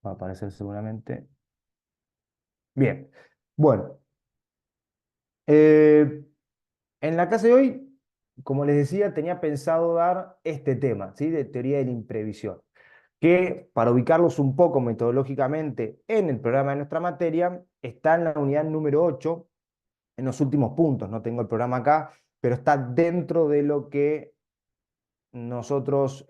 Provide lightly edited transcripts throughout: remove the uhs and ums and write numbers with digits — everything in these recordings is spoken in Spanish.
Va a aparecer seguramente. Bien. Bueno, eh, en la clase de hoy, como les decía, tenía pensado dar este tema, ¿sí? De teoría de la imprevisión, que para ubicarlos un poco metodológicamente en el programa de nuestra materia, está en la unidad número 8 en los últimos puntos. No tengo el programa acá, pero está dentro de lo que nosotros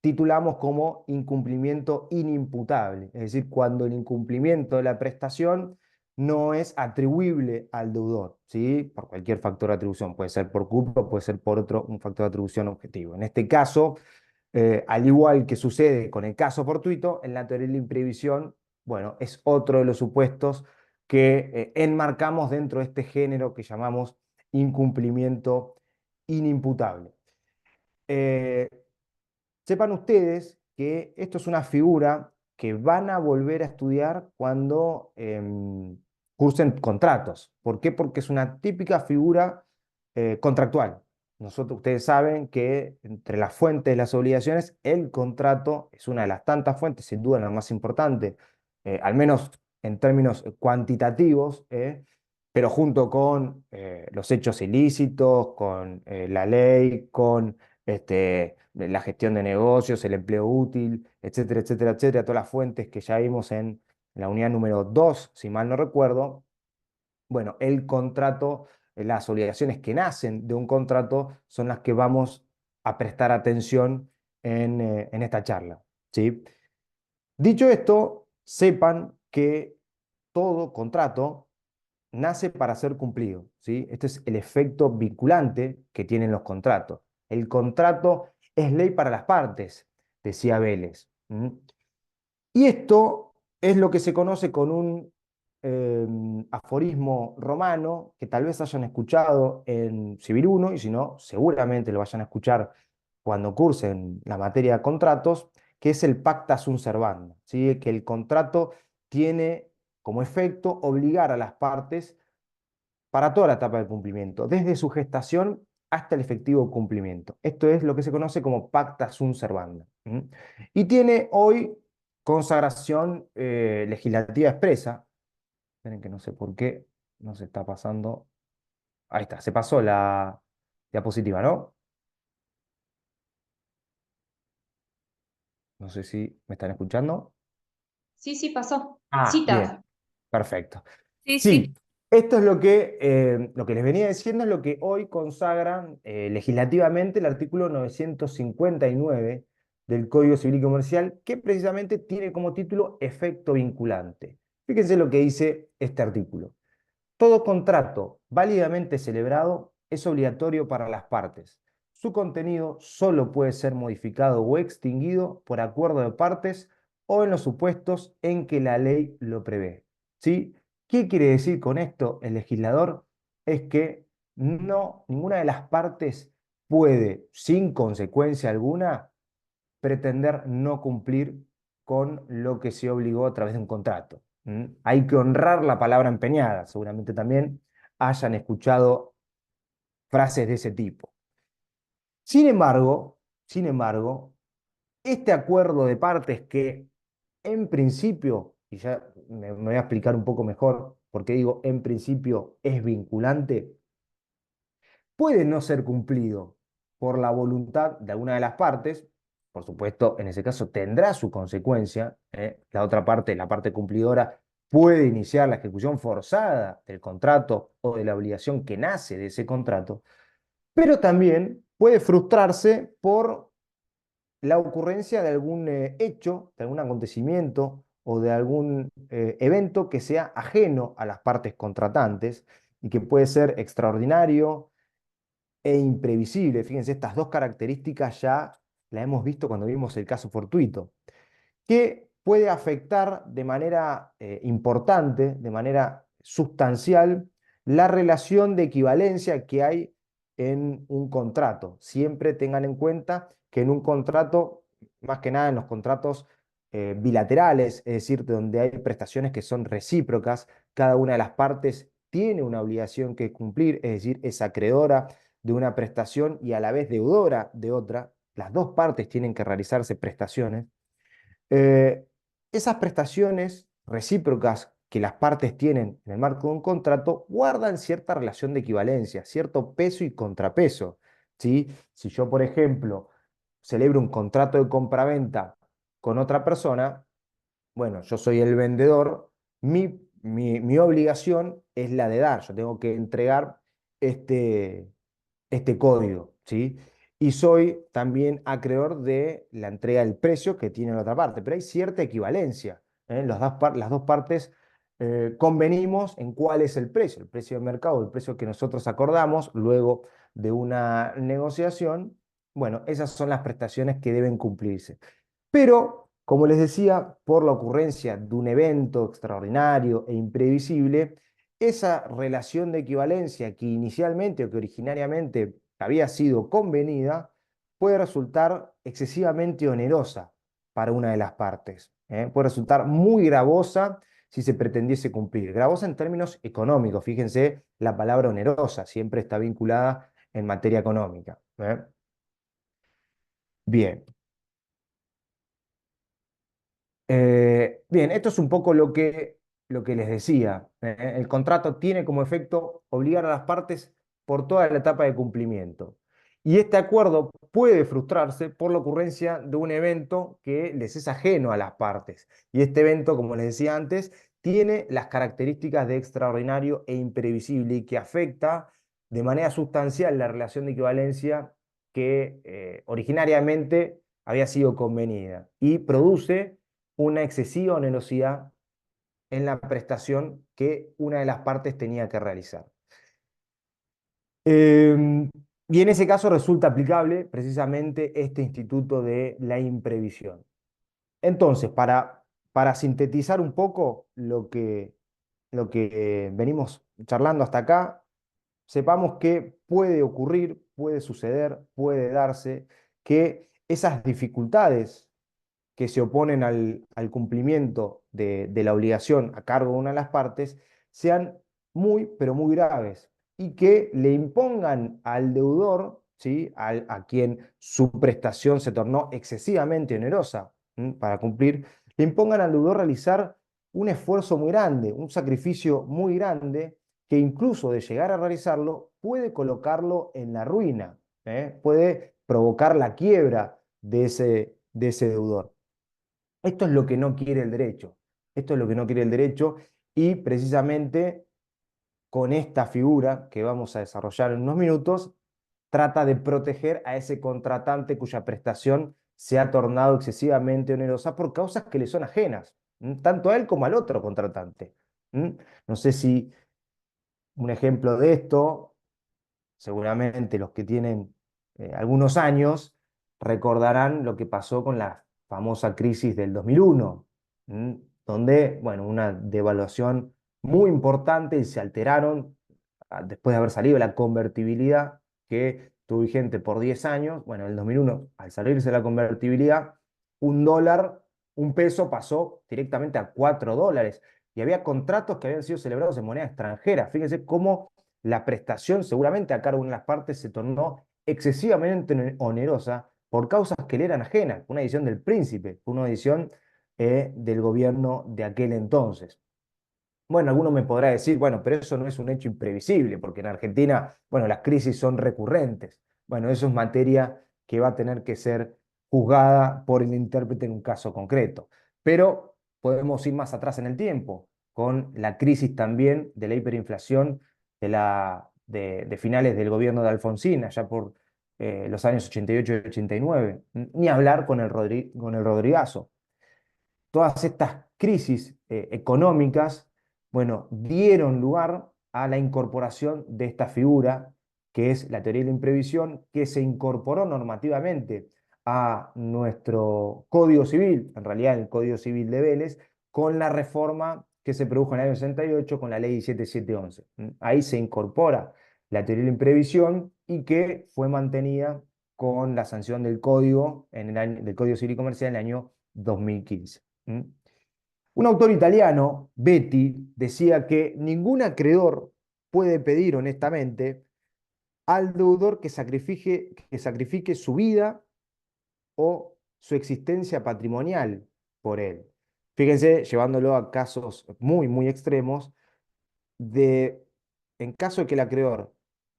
titulamos como incumplimiento inimputable, es decir, cuando el incumplimiento de la prestación no es atribuible al deudor, ¿sí? Por cualquier factor de atribución, puede ser por culpa, puede ser por otro, un factor de atribución objetivo. En este caso, al igual que sucede con el caso fortuito, en la teoría de la imprevisión, bueno, es otro de los supuestos que enmarcamos dentro de este género que llamamos incumplimiento inimputable. Eh, Sepan ustedes que esto es una figura que van a volver a estudiar cuando cursen contratos. ¿Por qué? Porque es una típica figura contractual. Ustedes saben que entre las fuentes de las obligaciones, el contrato es una de las tantas fuentes, sin duda la más importante, al menos en términos cuantitativos, pero junto con los hechos ilícitos, con la ley, con la gestión de negocios, el empleo útil, etcétera, etcétera, etcétera, todas las fuentes que ya vimos en la unidad número 2 si mal no recuerdo. Bueno, el contrato, las obligaciones que nacen de un contrato son las que vamos a prestar atención en esta charla, ¿sí? Dicho esto, sepan que todo contrato nace para ser cumplido, ¿sí? Este es el efecto vinculante que tienen los contratos. El contrato es ley para las partes, decía Vélez. Y esto es lo que se conoce con un aforismo romano que tal vez hayan escuchado en Civil 1 y si no, seguramente lo vayan a escuchar cuando cursen la materia de contratos, que es el pacta sunt servanda, ¿sí? Que el contrato tiene como efecto obligar a las partes para toda la etapa de cumplimiento, desde su gestación hasta el efectivo cumplimiento. Esto es lo que se conoce como pacta sunt servanda. Y tiene hoy consagración legislativa expresa. Esperen que no sé por qué no se está pasando. Ahí está, se pasó la diapositiva, ¿no? No sé si me están escuchando. Sí, sí, pasó. Ah, bien, Cita. perfecto. Sí, Sí, sí. esto es lo que les venía diciendo, es lo que hoy consagra legislativamente el artículo 959 del Código Civil y Comercial, que precisamente tiene como título efecto vinculante. Fíjense lo que dice este artículo. Todo contrato válidamente celebrado es obligatorio para las partes. Su contenido solo puede ser modificado o extinguido por acuerdo de partes o en los supuestos en que la ley lo prevé. ¿Sí? ¿Qué quiere decir con esto el legislador? Es que no, ninguna de las partes puede, sin consecuencia alguna, pretender no cumplir con lo que se obligó a través de un contrato. Hay que honrar la palabra empeñada. Seguramente también hayan escuchado frases de ese tipo. Sin embargo, este acuerdo de partes que en principio, y ya me voy a explicar un poco mejor por qué digo en principio es vinculante, puede no ser cumplido por la voluntad de alguna de las partes. Por supuesto, en ese caso tendrá su consecuencia. La otra parte, la parte cumplidora, puede iniciar la ejecución forzada del contrato o de la obligación que nace de ese contrato, pero también puede frustrarse por la ocurrencia de algún hecho, de algún acontecimiento o de algún evento que sea ajeno a las partes contratantes y que puede ser extraordinario e imprevisible. Fíjense, estas dos características ya las hemos visto cuando vimos el caso fortuito, que puede afectar de manera importante, de manera sustancial, la relación de equivalencia que hay en un contrato. Siempre tengan en cuenta que en un contrato, más que nada en los contratos bilaterales, es decir, donde hay prestaciones que son recíprocas, cada una de las partes tiene una obligación que cumplir, es decir, es acreedora de una prestación y a la vez deudora de otra. Las dos partes tienen que realizarse prestaciones. eh, esas prestaciones recíprocas que las partes tienen en el marco de un contrato guardan cierta relación de equivalencia, cierto peso y contrapeso, ¿sí? Si yo, por ejemplo, celebro un contrato de compraventa con otra persona, bueno, yo soy el vendedor, mi obligación es la de dar, yo tengo que entregar este, este código, ¿sí? Y soy también acreedor de la entrega del precio que tiene la otra parte, pero hay cierta equivalencia, ¿eh? Las dos partes convenimos en cuál es el precio de mercado, el precio que nosotros acordamos luego de una negociación. Bueno, esas son las prestaciones que deben cumplirse. Pero, como les decía, por la ocurrencia de un evento extraordinario e imprevisible, esa relación de equivalencia que inicialmente o que originariamente había sido convenida puede resultar excesivamente onerosa para una de las partes, ¿eh? Puede resultar muy gravosa si se pretendiese cumplir. Gravosa en términos económicos, fíjense, la palabra onerosa siempre está vinculada en materia económica, ¿eh? Bien. Bien, esto es un poco lo que les decía. El contrato tiene como efecto obligar a las partes por toda la etapa de cumplimiento. Y este acuerdo puede frustrarse por la ocurrencia de un evento que les es ajeno a las partes. Y este evento, como les decía antes, tiene las características de extraordinario e imprevisible y que afecta de manera sustancial la relación de equivalencia que originariamente había sido convenida y produce una excesiva onerosidad en la prestación que una de las partes tenía que realizar. Eh, y en ese caso resulta aplicable precisamente este instituto de la imprevisión. Entonces, para sintetizar un poco lo que venimos charlando hasta acá, sepamos que puede ocurrir, puede suceder, puede darse, que esas dificultades que se oponen al cumplimiento de la obligación a cargo de una de las partes sean muy, pero muy graves y que le impongan al deudor, ¿sí? A quien su prestación se tornó excesivamente onerosa, para cumplir, le impongan al deudor realizar un esfuerzo muy grande, un sacrificio muy grande, que incluso de llegar a realizarlo puede colocarlo en la ruina, ¿eh? Puede provocar la quiebra de ese deudor. Esto es lo que no quiere el derecho. Esto es lo que no quiere el derecho y precisamente con esta figura que vamos a desarrollar en unos minutos, trata de proteger a ese contratante cuya prestación se ha tornado excesivamente onerosa por causas que le son ajenas, tanto a él como al otro contratante. No sé si un ejemplo de esto, seguramente los que tienen algunos años recordarán lo que pasó con la famosa crisis del 2001, ¿m? Donde, bueno, una devaluación muy importante y se alteraron, después de haber salido la convertibilidad que estuvo vigente por 10 años. Bueno, en el 2001, al salirse la convertibilidad, un dólar, un peso pasó directamente a 4 dólares. Y había contratos que habían sido celebrados en moneda extranjera. Fíjense cómo la prestación seguramente a cargo de una de las partes se tornó excesivamente onerosa por causas que le eran ajenas. Una edición del Príncipe, una edición del gobierno de aquel entonces. Bueno, alguno me podrá decir, bueno, pero eso no es un hecho imprevisible, porque en Argentina, bueno, las crisis son recurrentes. Bueno, eso es materia que va a tener que ser juzgada por el intérprete en un caso concreto. Pero podemos ir más atrás en el tiempo, con la crisis también de la hiperinflación de finales del gobierno de Alfonsín, allá por los años 88 y 89. Ni hablar con con el Rodrigazo. Todas estas crisis económicas, bueno, dieron lugar a la incorporación de esta figura, que es la teoría de la imprevisión, que se incorporó normativamente a nuestro Código Civil, en realidad el Código Civil de Vélez, con la reforma que se produjo en el año 68 con la ley 17711. Ahí se incorpora la teoría de la imprevisión y que fue mantenida con la sanción del Código, del Código Civil y Comercial en el año 2015. Un autor italiano, Betti, decía que ningún acreedor puede pedir honestamente al deudor que sacrifique su vida o su existencia patrimonial por él. Fíjense, llevándolo a casos muy, muy extremos, de, en caso de que el acreedor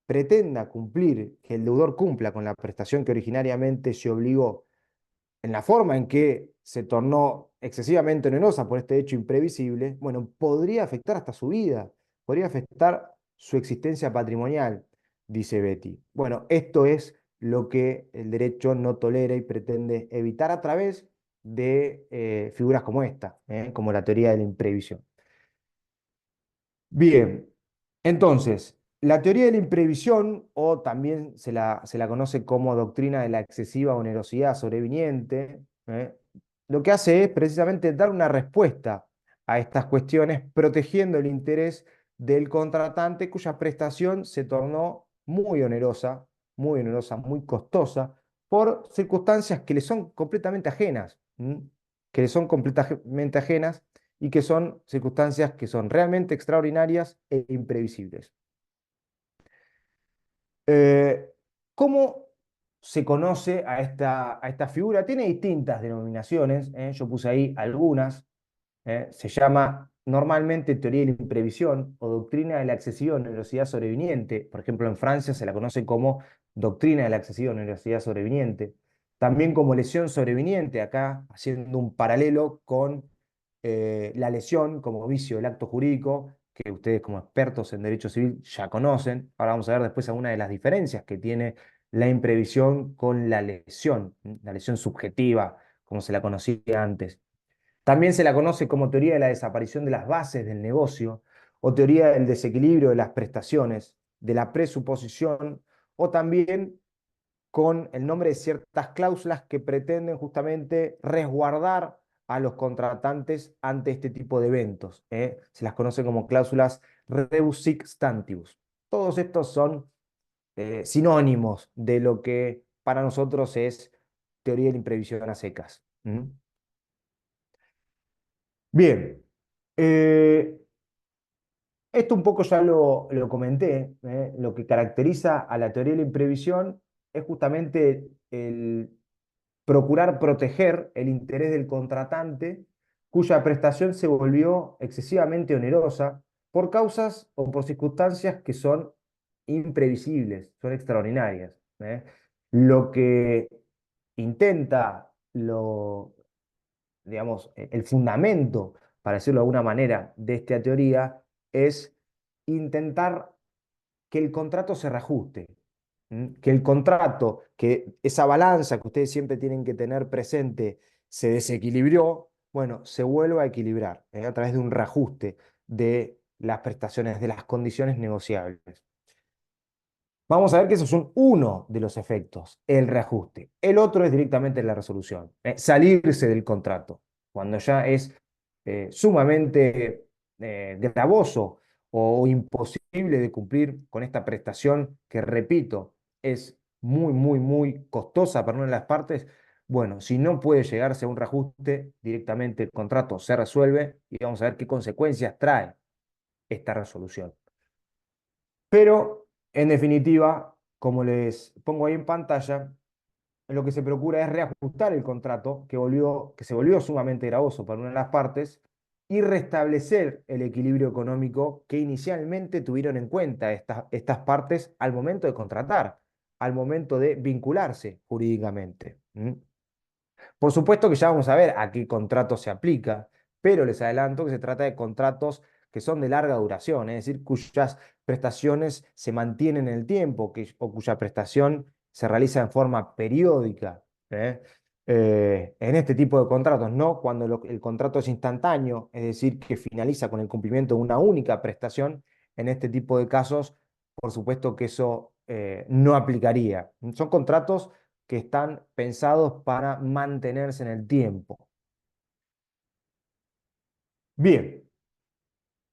pretenda cumplir, que el deudor cumpla con la prestación que originariamente se obligó, en la forma en que se tornó excesivamente onerosa por este hecho imprevisible, bueno, podría afectar hasta su vida, podría afectar su existencia patrimonial, dice Betty. Bueno, esto es lo que el derecho no tolera y pretende evitar a través de figuras como esta, como la teoría de la imprevisión. Bien, entonces, la teoría de la imprevisión, o también se la conoce como doctrina de la excesiva onerosidad sobreviniente, lo que hace es precisamente dar una respuesta a estas cuestiones, protegiendo el interés del contratante cuya prestación se tornó muy onerosa, muy costosa, por circunstancias que le son completamente ajenas, que le son completamente ajenas y que son circunstancias que son realmente extraordinarias e imprevisibles. Eh, ¿Cómo se conoce a esta figura? Tiene distintas denominaciones, yo puse ahí algunas. Se llama normalmente teoría de la imprevisión o doctrina de la excesiva onerosidad sobreviniente. Por ejemplo, en Francia se la conoce como doctrina de la excesiva onerosidad sobreviniente. También como lesión sobreviniente, acá haciendo un paralelo con la lesión como vicio del acto jurídico, que ustedes como expertos en derecho civil ya conocen. Ahora vamos a ver después algunas de las diferencias que tiene la imprevisión con la lesión subjetiva, como se la conocía antes. También se la conoce como teoría de la desaparición de las bases del negocio o teoría del desequilibrio de las prestaciones, de la presuposición o también con el nombre de ciertas cláusulas que pretenden justamente resguardar a los contratantes ante este tipo de eventos. Se las conoce como cláusulas rebus sic stantibus. Todos estos son sinónimos de lo que para nosotros es teoría de la imprevisión a secas. Bien, eh, esto un poco ya lo comenté, lo que caracteriza a la teoría de la imprevisión es justamente el procurar proteger el interés del contratante cuya prestación se volvió excesivamente onerosa por causas o por circunstancias que son imprevisibles, son extraordinarias. Lo que intenta digamos, el fundamento, para decirlo de alguna manera, de esta teoría es intentar que el contrato se reajuste, que el contrato, que esa balanza que ustedes siempre tienen que tener presente se desequilibró, bueno, se vuelva a equilibrar, a través de un reajuste de las prestaciones, de las condiciones negociables. Vamos a ver que eso es uno de los efectos, el reajuste. El otro es directamente la resolución, salirse del contrato, cuando ya es sumamente gravoso o imposible de cumplir con esta prestación que, repito, es muy, muy, muy costosa para una de las partes. Bueno, si no puede llegarse a un reajuste, directamente el contrato se resuelve y vamos a ver qué consecuencias trae esta resolución. Pero, en definitiva, como les pongo ahí en pantalla, lo que se procura es reajustar el contrato que se volvió sumamente gravoso para una de las partes y restablecer el equilibrio económico que inicialmente tuvieron en cuenta estas partes al momento de contratar, al momento de vincularse jurídicamente. Por supuesto que ya vamos a ver a qué contrato se aplica, pero les adelanto que se trata de contratos que son de larga duración, es decir, cuyas prestaciones se mantienen en el tiempo o cuya prestación se realiza en forma periódica. En este tipo de contratos, no cuando el contrato es instantáneo, es decir, que finaliza con el cumplimiento de una única prestación, en este tipo de casos, por supuesto que eso no aplicaría. Son contratos que están pensados para mantenerse en el tiempo. Bien,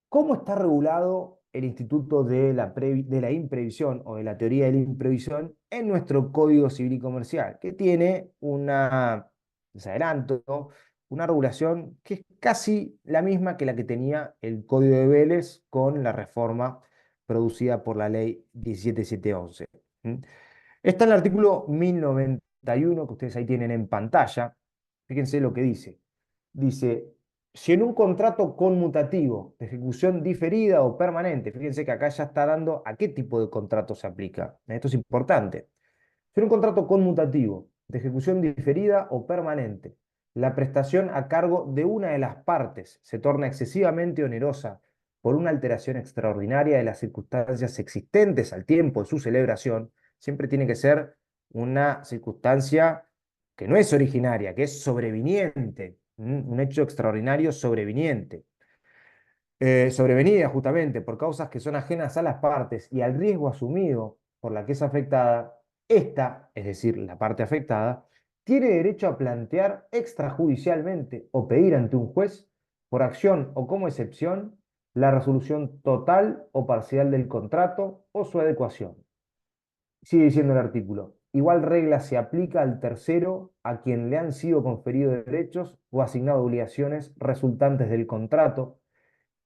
¿cómo está regulado el Instituto de la Imprevisión o de la teoría de la imprevisión en nuestro Código Civil y Comercial? Que tiene les adelanto, ¿no? Una regulación que es casi la misma que la que tenía el Código de Vélez con la reforma producida por la ley 17711. ¿Mm? Está en el artículo 1091 que ustedes ahí tienen en pantalla. Fíjense lo que dice. Dice, Si en un contrato conmutativo de ejecución diferida o permanente, fíjense que acá ya está dando a qué tipo de contrato se aplica. Esto es importante. Si en un contrato conmutativo de ejecución diferida o permanente, la prestación a cargo de una de las partes se torna excesivamente onerosa por una alteración extraordinaria de las circunstancias existentes al tiempo de su celebración, siempre tiene que ser una circunstancia que no es originaria, que es sobreviniente, un hecho extraordinario sobreviniente. Sobrevenida justamente por causas que son ajenas a las partes y al riesgo asumido por la que es afectada, esta, es decir, la parte afectada, tiene derecho a plantear extrajudicialmente o pedir ante un juez, por acción o como excepción, la resolución total o parcial del contrato o su adecuación. Sigue diciendo el artículo. Igual regla se aplica al tercero a quien le han sido conferidos derechos o asignado obligaciones resultantes del contrato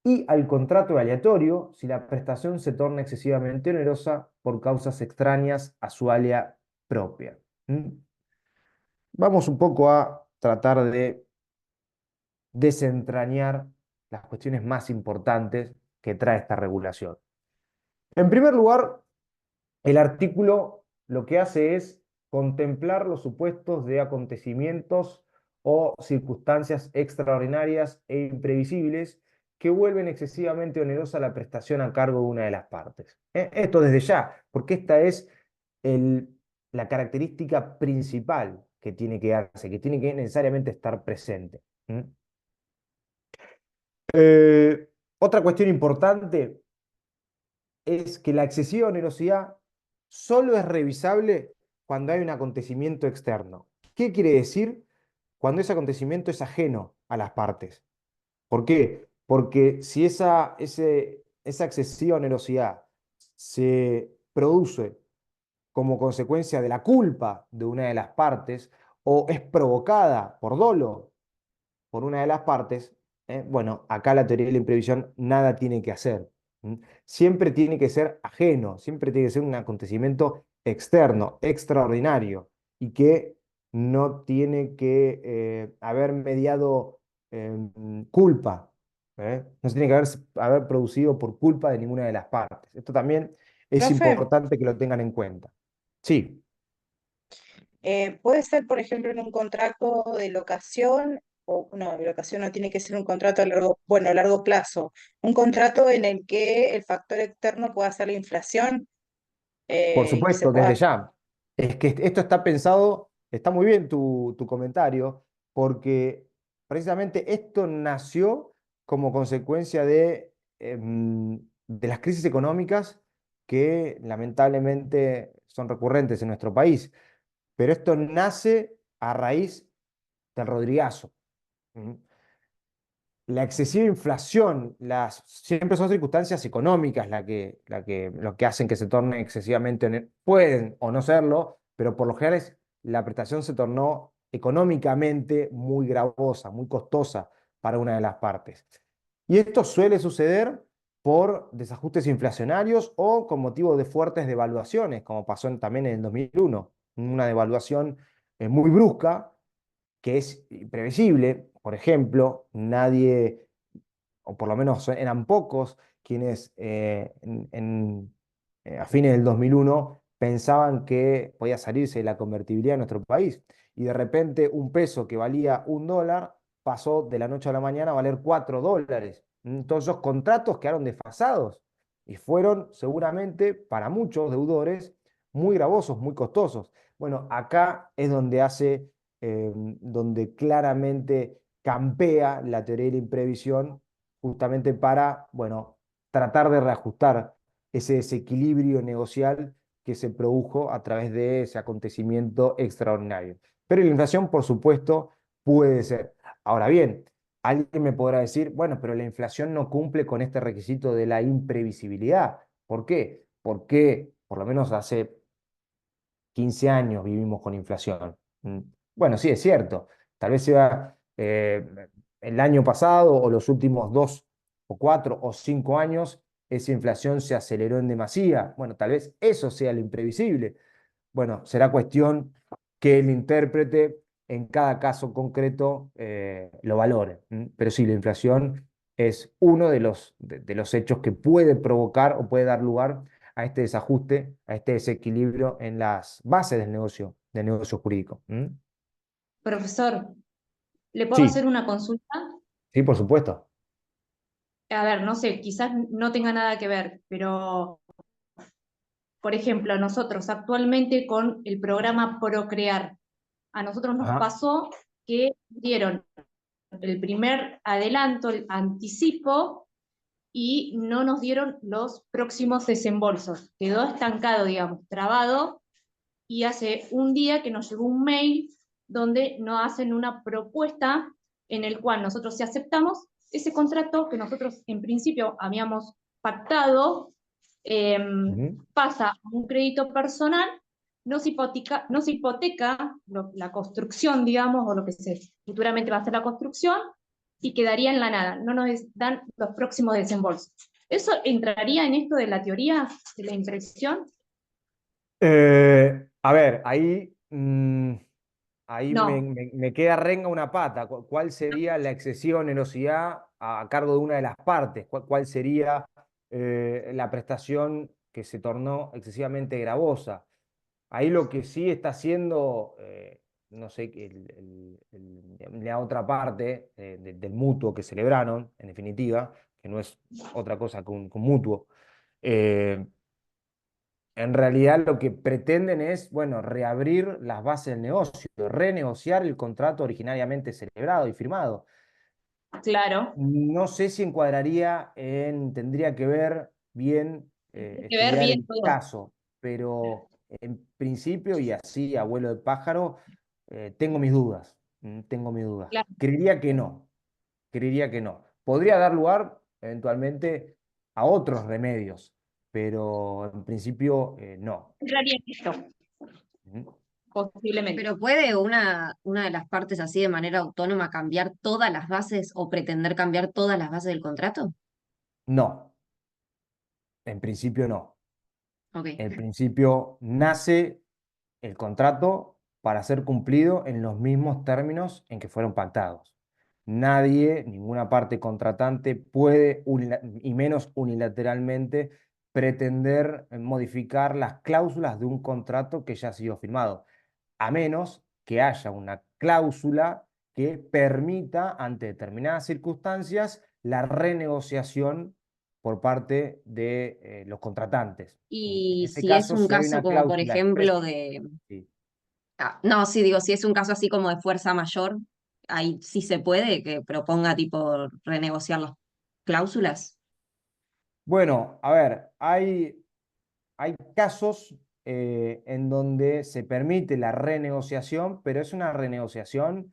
y al contrato aleatorio si la prestación se torna excesivamente onerosa por causas extrañas a su área propia. ¿Mm? Vamos un poco a tratar de desentrañar las cuestiones más importantes que trae esta regulación. En primer lugar, el artículo lo que hace es contemplar los supuestos de acontecimientos o circunstancias extraordinarias e imprevisibles que vuelven excesivamente onerosa la prestación a cargo de una de las partes. Esto desde ya, porque esta es el- la característica principal que tiene que darse, que tiene que necesariamente estar presente. ¿Mm? Otra cuestión importante es que la excesiva onerosidad solo es revisable cuando hay un acontecimiento externo. ¿Qué quiere decir? Cuando ese acontecimiento es ajeno a las partes. ¿Por qué? Porque si esa excesiva onerosidad se produce como consecuencia de la culpa de una de las partes o es provocada por dolo por una de las partes, bueno, acá la teoría de la imprevisión nada tiene que hacer. ¿Mm? Siempre tiene que ser ajeno, siempre tiene que ser un acontecimiento externo, extraordinario, y que no tiene que haber mediado culpa, no se tiene que haber producido por culpa de ninguna de las partes. Esto también es Profe, importante que lo tengan en cuenta. Sí, puede ser, por ejemplo, en un contrato de locación, o no, de locación no tiene que ser un contrato a largo, bueno, a largo plazo, un contrato en el que el factor externo pueda ser la inflación por y se supuesto, desde pueda. ya. Es que esto está pensado, está muy bien tu comentario, porque precisamente esto nació como consecuencia de las crisis económicas que lamentablemente son recurrentes en nuestro país. Pero esto nace a raíz del Rodrigazo. ¿Mm? La excesiva inflación, siempre son circunstancias económicas lo que hacen que se torne excesivamente, pueden o no serlo, pero por lo general la prestación se tornó económicamente muy gravosa, muy costosa para una de las partes. Y esto suele suceder por desajustes inflacionarios o con motivo de fuertes devaluaciones, como pasó también en el 2001, una devaluación muy brusca que es previsible. Por ejemplo, nadie, o por lo menos eran pocos, quienes a fines del 2001 pensaban que podía salirse de la convertibilidad de nuestro país. Y de repente un peso que valía $1 pasó de la noche a la mañana a valer $4. Entonces esos contratos quedaron desfasados y fueron seguramente para muchos deudores muy gravosos, muy costosos. Bueno, acá es donde donde claramente campea la teoría de la imprevisión justamente para, bueno, tratar de reajustar ese desequilibrio negocial que se produjo a través de ese acontecimiento extraordinario. Pero la inflación, por supuesto, puede ser. Ahora bien, alguien me podrá decir, bueno, pero la inflación no cumple con este requisito de la imprevisibilidad. ¿Por qué? Porque por lo menos hace 15 años vivimos con inflación. Bueno, sí, es cierto. Tal vez sea el año pasado o los últimos 2 o 4 o 5 años, esa inflación se aceleró en demasía. Bueno, tal vez eso sea lo imprevisible. Bueno, será cuestión que el intérprete en cada caso concreto lo valore. Pero sí, la inflación es uno de los hechos que puede provocar o puede dar lugar a este desajuste, a este desequilibrio en las bases del negocio jurídico. Profesor, ¿le puedo Sí, hacer una consulta? sí, por supuesto. A ver, no sé, quizás no tenga nada que ver, pero, por ejemplo, nosotros actualmente con el programa Procrear, a nosotros nos Ajá. pasó que dieron el primer adelanto, el anticipo, y no nos dieron los próximos desembolsos. Quedó estancado, digamos, trabado, y hace un día que nos llegó un mail donde nos hacen una propuesta en el cual nosotros si aceptamos ese contrato que nosotros en principio habíamos pactado, eh, Ujú. pasa a un crédito personal, no se hipoteca la construcción, digamos, o lo que futuramente va a ser la construcción, y quedaría en la nada, no nos dan los próximos desembolsos. ¿Eso entraría en esto de la teoría de la impresión? A ver, ahí, ahí No, me queda renga una pata. ¿Cuál sería la excesiva onerosidad a cargo de una de las partes? ¿Cuál sería la prestación que se tornó excesivamente gravosa? Ahí lo que sí está haciendo, no sé, que la otra parte del mutuo que celebraron, en definitiva, que no es otra cosa que un mutuo, eh, en realidad lo que pretenden es, bueno, reabrir las bases del negocio, renegociar el contrato originariamente celebrado y firmado. claro. No sé si encuadraría tendría que ver bien, Hay que ver estudiar bien el todo. caso, pero en principio y así, abuelo de pájaro, tengo mis dudas, tengo mis dudas. Claro, Creería que no. Podría dar lugar eventualmente a otros remedios, pero en principio no. entraría en esto, Ujú. posiblemente. Pero ¿puede una de las partes así de manera autónoma cambiar todas las bases o pretender cambiar todas las bases del contrato? No, en principio no. Ok. En principio nace el contrato para ser cumplido en los mismos términos en que fueron pactados. Nadie, ninguna parte contratante puede, y menos unilateralmente, pretender modificar las cláusulas de un contrato que ya ha sido firmado, a menos que haya una cláusula que permita, ante determinadas circunstancias, la renegociación por parte de los contratantes. En Y ese si es caso, un si hay caso una como por cláusula expresa, ejemplo de... sí. No, sí, digo, si es un caso así como de fuerza mayor, ahí sí se puede que proponga tipo renegociar las cláusulas. Bueno, a ver, hay casos en donde se permite la renegociación, pero es una renegociación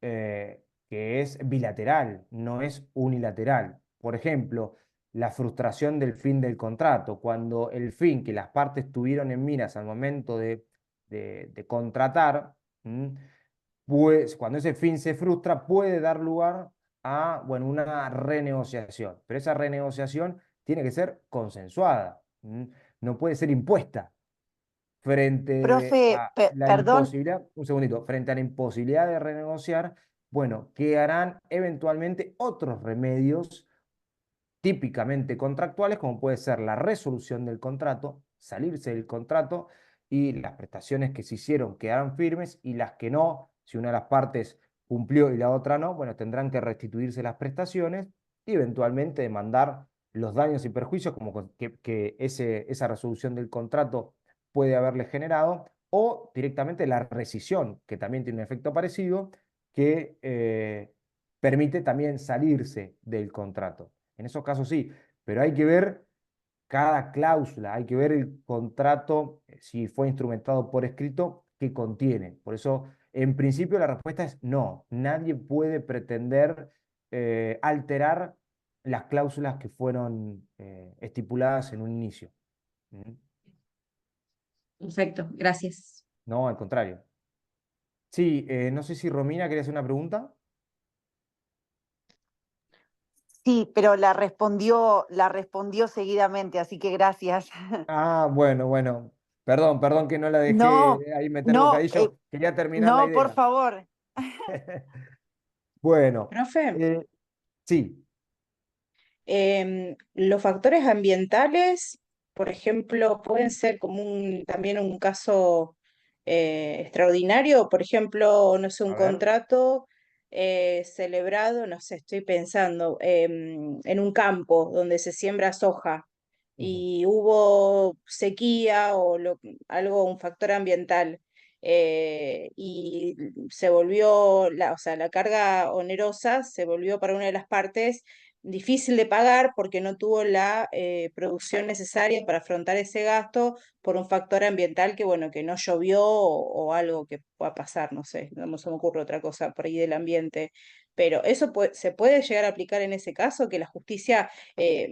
que es bilateral, no es unilateral. Por ejemplo, la frustración del fin del contrato, cuando el fin que las partes tuvieron en miras al momento de contratar, pues cuando ese fin se frustra, puede dar lugar a, bueno, una renegociación, pero esa renegociación tiene que ser consensuada, no puede ser impuesta frente Profe, a la perdón, imposibilidad, un segundito, frente a la imposibilidad de renegociar, bueno, quedarán eventualmente otros remedios típicamente contractuales, como puede ser la resolución del contrato, salirse del contrato y las prestaciones que se hicieron quedaron firmes y las que no, si una de las partes cumplió y la otra no, bueno, tendrán que restituirse las prestaciones y eventualmente demandar los daños y perjuicios como que esa resolución del contrato puede haberle generado o directamente la rescisión, que también tiene un efecto parecido, que permite también salirse del contrato. En esos casos sí, pero hay que ver cada cláusula, hay que ver el contrato, si fue instrumentado por escrito, que contiene. Por eso, en principio, la respuesta es no. Nadie puede pretender alterar las cláusulas que fueron estipuladas en un inicio. ¿Mm? Perfecto, gracias. No, al contrario. Sí, no sé si Romina quería hacer una pregunta. sí, pero la respondió seguidamente, así que gracias. Ah, bueno, bueno. Perdón que no la No, dejé ahí meter no, bocadillo. Quería terminar la no, por idea. favor. Bueno, Profe, eh, sí, los factores ambientales, por ejemplo, pueden ser como también un caso extraordinario, por ejemplo, no sé, un a ver. contrato celebrado, no sé, estoy pensando, en un campo donde se siembra soja Ujú. y hubo sequía o algo, un factor ambiental. Y se volvió, o sea, la carga onerosa se volvió para una de las partes difícil de pagar porque no tuvo la producción necesaria para afrontar ese gasto por un factor ambiental que, bueno, que no llovió o algo que pueda pasar, no sé, no se me ocurre otra cosa por ahí del ambiente. Pero eso se puede llegar a aplicar en ese caso, que la justicia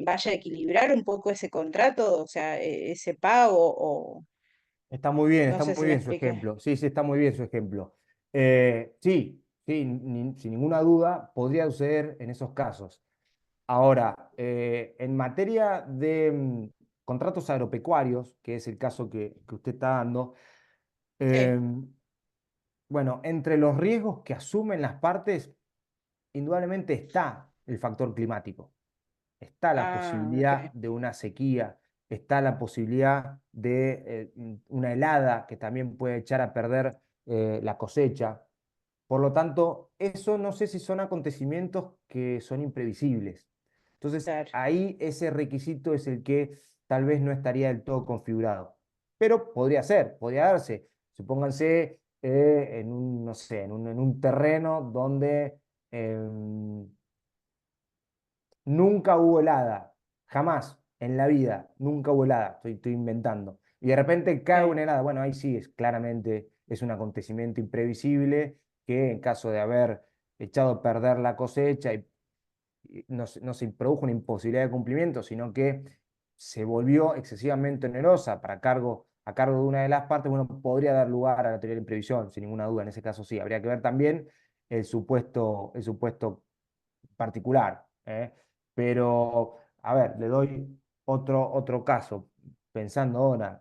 vaya a equilibrar un poco ese contrato, o sea, ese pago, o no Está sé muy si me bien su expliqué. ejemplo. Sí, sí, está muy bien su ejemplo. Sí, sí, sin ninguna duda podría suceder en esos casos. Ahora, en materia de contratos agropecuarios, que es el caso que usted está dando, Sí. em, bueno, entre los riesgos que asumen las partes, indudablemente está el factor climático. Está la Ah, ok. posibilidad de una sequía, está la posibilidad de una helada que también puede echar a perder la cosecha. Por lo tanto, eso no sé si son acontecimientos que son imprevisibles. Entonces, Claro. ahí ese requisito es el que tal vez no estaría del todo configurado. Pero podría ser, podría darse. Supónganse en un, no sé, en un terreno donde nunca hubo helada, jamás en la vida, nunca hubo helada, estoy inventando. Y de repente cae Sí. una helada, bueno, ahí sí, claramente es un acontecimiento imprevisible que en caso de haber echado a perder la cosecha y no se produjo una imposibilidad de cumplimiento, sino que se volvió excesivamente onerosa a cargo de una de las partes, bueno, podría dar lugar a la teoría de la imprevisión, sin ninguna duda, en ese caso sí. Habría que ver también el supuesto particular, ¿eh? Pero, a ver, le doy otro caso, pensando ahora,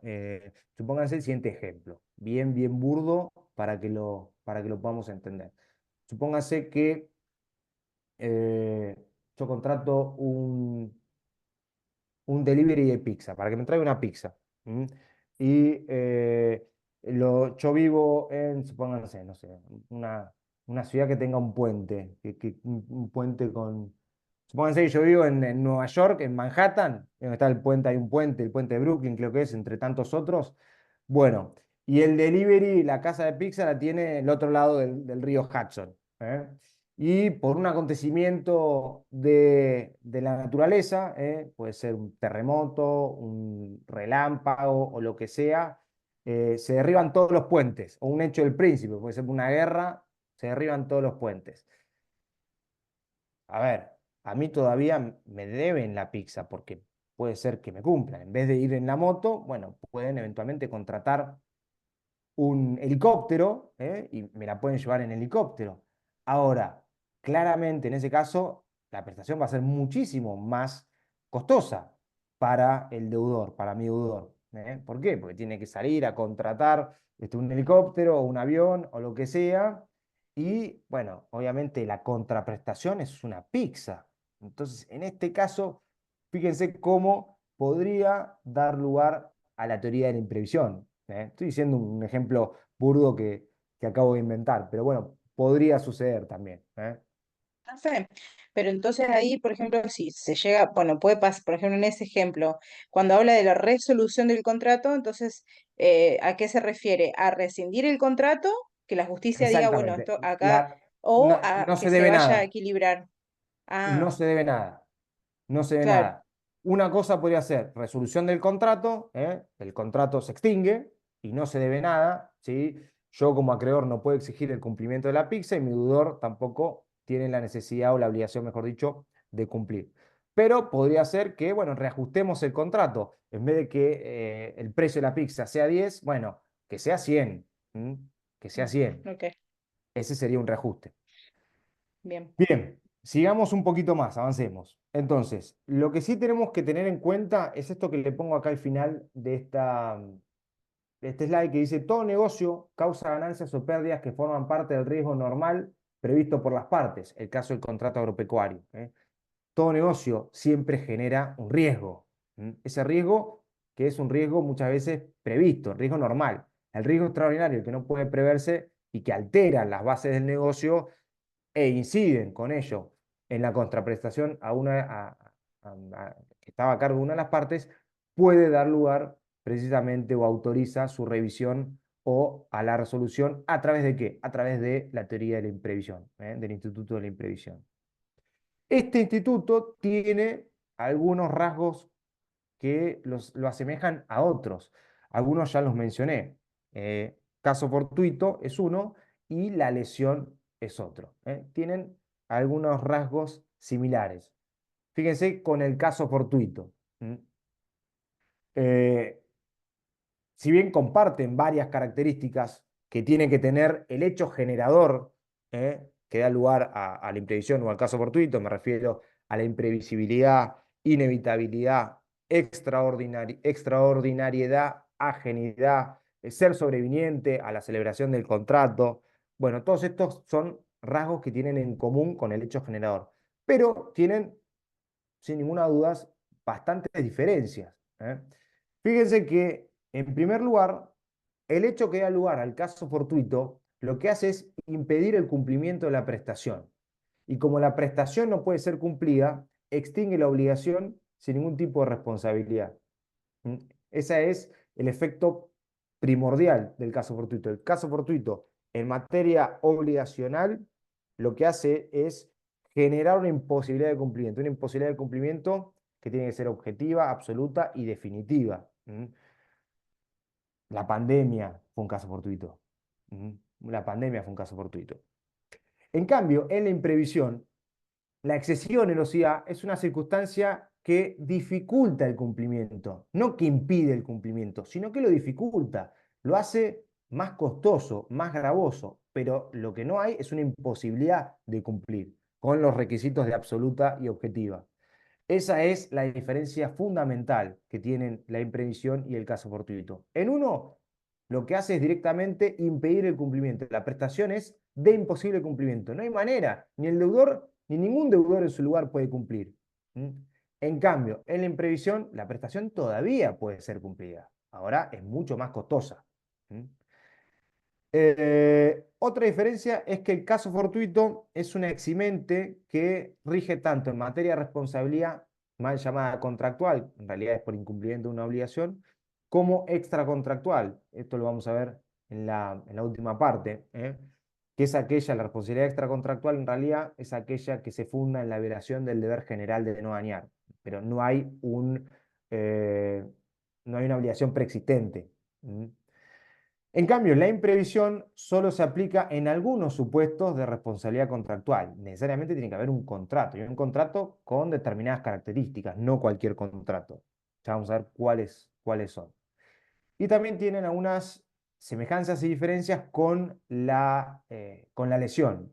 supónganse el siguiente ejemplo, bien burdo para que lo podamos entender. Supóngase que eh, yo contrato un delivery de pizza, para que me traiga una pizza. ¿M? Y yo vivo en, supónganse, no sé, una ciudad que tenga un puente, un puente con... Supónganse que yo vivo en Nueva York, en Manhattan, donde está el puente, hay un puente, el puente de Brooklyn, creo que es, entre tantos otros. Bueno, y el delivery, la casa de pizza, la tiene el otro lado del río Hudson. ¿Eh? Y por un acontecimiento de la naturaleza, puede ser un terremoto, un relámpago o lo que sea, se derriban todos los puentes, o un hecho del príncipe, puede ser una guerra, se derriban todos los puentes. A ver, a mí todavía me deben la pizza porque puede ser que me cumplan. En vez de ir en la moto, bueno, pueden eventualmente contratar un helicóptero, y me la pueden llevar en helicóptero. Ahora, claramente en ese caso, la prestación va a ser muchísimo más costosa para el deudor, para mi deudor. ¿Por qué? Porque tiene que salir a contratar un helicóptero o un avión o lo que sea. Y bueno, obviamente la contraprestación es una pizza. Entonces, en este caso, fíjense cómo podría dar lugar a la teoría de la imprevisión. Estoy diciendo un ejemplo burdo que acabo de inventar, pero bueno, podría suceder también. Café. Pero entonces ahí, por ejemplo, si se llega, bueno, puede pasar, por ejemplo, en ese ejemplo, cuando habla de la resolución del contrato, entonces, ¿a qué se refiere? ¿A rescindir el contrato? Que la justicia diga, bueno, Exactamente. esto acá, o No, a no que se se debe vaya a nada. equilibrar. No Ah, se debe nada. No se debe claro, nada. Una cosa podría ser resolución del contrato, el contrato se extingue y no se debe nada, ¿sí? Yo como acreedor no puedo exigir el cumplimiento de la pizza y mi deudor tampoco tiene la necesidad o la obligación, mejor dicho, de cumplir. Pero podría ser que, bueno, reajustemos el contrato. En vez de que el precio de la pizza sea 10, bueno, que sea 100. ¿M? Que sea 100. ok, Ese sería un reajuste. bien. Bien, sigamos un poquito más, avancemos. Entonces, lo que sí tenemos que tener en cuenta es esto que le pongo acá al final de este slide que dice, todo negocio causa ganancias o pérdidas que forman parte del riesgo normal previsto por las partes, el caso del contrato agropecuario. Todo negocio siempre genera un riesgo. Ese riesgo que es un riesgo muchas veces previsto, riesgo normal. El riesgo extraordinario que no puede preverse y que altera las bases del negocio e inciden con ello en la contraprestación que estaba a cargo de una de las partes, puede dar lugar precisamente o autoriza su revisión o a la resolución a través de ¿qué? A través de la teoría de la imprevisión, del Instituto de la Imprevisión. Este instituto tiene algunos rasgos que lo asemejan a otros. Algunos ya los mencioné. Caso fortuito es uno y la lesión es otro. Tienen algunos rasgos similares. Fíjense con el caso fortuito. Eh, si bien comparten varias características que tiene que tener el hecho generador que da lugar a la imprevisión o al caso fortuito, me refiero a la imprevisibilidad, inevitabilidad, extraordinariedad, ajenidad, ser sobreviniente a la celebración del contrato. Bueno, todos estos son rasgos que tienen en común con el hecho generador, pero tienen, sin ninguna duda, bastantes diferencias. Fíjense que, en primer lugar, el hecho que da lugar al caso fortuito lo que hace es impedir el cumplimiento de la prestación. Y como la prestación no puede ser cumplida, extingue la obligación sin ningún tipo de responsabilidad. Ese es el efecto primordial del caso fortuito. El caso fortuito en materia obligacional lo que hace es generar una imposibilidad de cumplimiento que tiene que ser objetiva, absoluta y definitiva. La pandemia fue un caso fortuito. La pandemia fue un caso fortuito. En cambio, en la imprevisión, la excesiva onerosidad es una circunstancia que dificulta el cumplimiento, no que impide el cumplimiento, sino que lo dificulta, lo hace más costoso, más gravoso, pero lo que no hay es una imposibilidad de cumplir con los requisitos de absoluta y objetiva. Esa es la diferencia fundamental que tienen la imprevisión y el caso fortuito. En uno, lo que hace es directamente impedir el cumplimiento. La prestación es de imposible cumplimiento. No hay manera, ni el deudor, ni ningún deudor en su lugar puede cumplir. En cambio, en la imprevisión, la prestación todavía puede ser cumplida. Ahora es mucho más costosa. Otra diferencia es que el caso fortuito es una eximente que rige tanto en materia de responsabilidad, mal llamada contractual, en realidad es por incumplimiento de una obligación, como extracontractual. Esto lo vamos a ver en la última parte, que es aquella, la responsabilidad extracontractual en realidad es aquella que se funda en la violación del deber general de no dañar, pero no hay una obligación preexistente. En cambio, la imprevisión solo se aplica en algunos supuestos de responsabilidad contractual. Necesariamente tiene que haber un contrato, y un contrato con determinadas características, no cualquier contrato. Ya vamos a ver cuáles son. Y también tienen algunas semejanzas y diferencias con la lesión.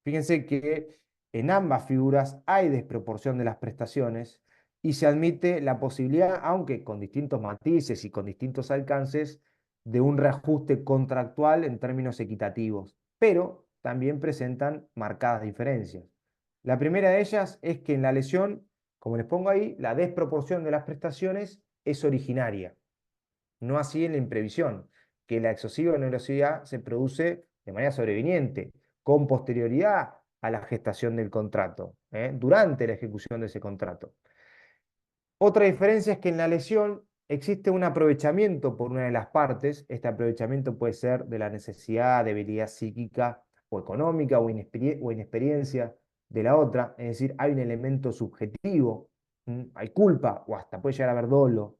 Fíjense que en ambas figuras hay desproporción de las prestaciones y se admite la posibilidad, aunque con distintos matices y con distintos alcances, de un reajuste contractual en términos equitativos, pero también presentan marcadas diferencias. La primera de ellas es que en la lesión, como les pongo ahí, la desproporción de las prestaciones es originaria, no así en la imprevisión, que la excesiva onerosidad se produce de manera sobreviniente, con posterioridad a la gestación del contrato, durante la ejecución de ese contrato. Otra diferencia es que en la lesión existe un aprovechamiento por una de las partes. Este aprovechamiento puede ser de la necesidad, debilidad psíquica o económica o inexperiencia de la otra. Es decir, hay un elemento subjetivo, hay culpa o hasta puede llegar a haber dolo.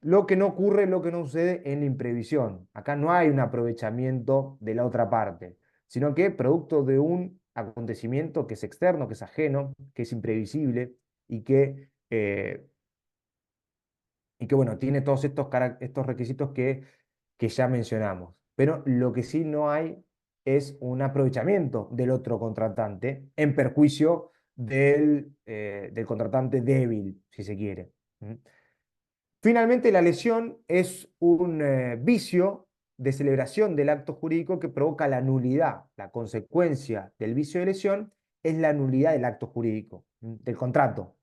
Lo que no ocurre, lo que no sucede en la imprevisión. Acá no hay un aprovechamiento de la otra parte, sino que producto de un acontecimiento que es externo, que es ajeno, que es imprevisible y que bueno, tiene todos estos requisitos que ya mencionamos. Pero lo que sí no hay es un aprovechamiento del otro contratante en perjuicio del contratante débil, si se quiere. Finalmente, la lesión es un vicio de celebración del acto jurídico que provoca la nulidad. La consecuencia del vicio de lesión es la nulidad del acto jurídico, del contrato.